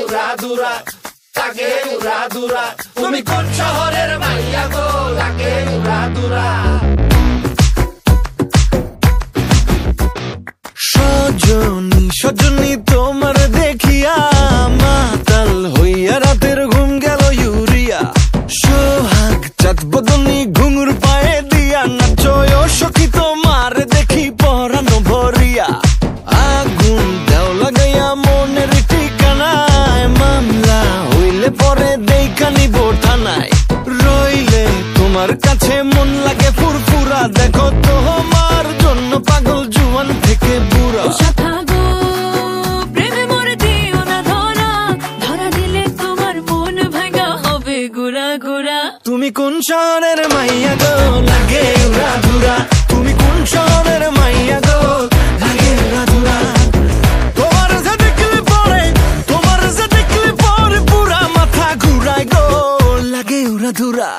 উড়াধুরা, লাগে উড়াধুরা। তুমি কোন শহরের মাইয়া গো, লাগে উড়াধুরা। সজনী সজনী তোমার দেখিয়া মাতাল হইয়া রাতের ঘুম গেল ইউরিয়া। সোহাগ চাঁদ বদনী ঘুঙুর পায়ে দিয়া নাচয় সখী তোমার দেখি পরানো ভরিয়া। আগুন দেও লাগাইয়া মনের ঠিকানায়, মামলা হইলে পরে দেখা নিব থানায়। রইলে তোমার কাছে মন লাগে ফুরফুরা, দেখো তোমার জন্য পাগল জুয়ান থেকে বুড়া। তুমি কোন শহরের মাইয়া গো, লাগে উড়াধুরা। তুমি কোন শহরের মাইয়া গো, লাগে উড়াধুরা। তোমার যে দেখলে পরে, তোমার যে দেখলে পরে পুরা মাথা ঘুরায় গো, লাগে উড়াধুরা।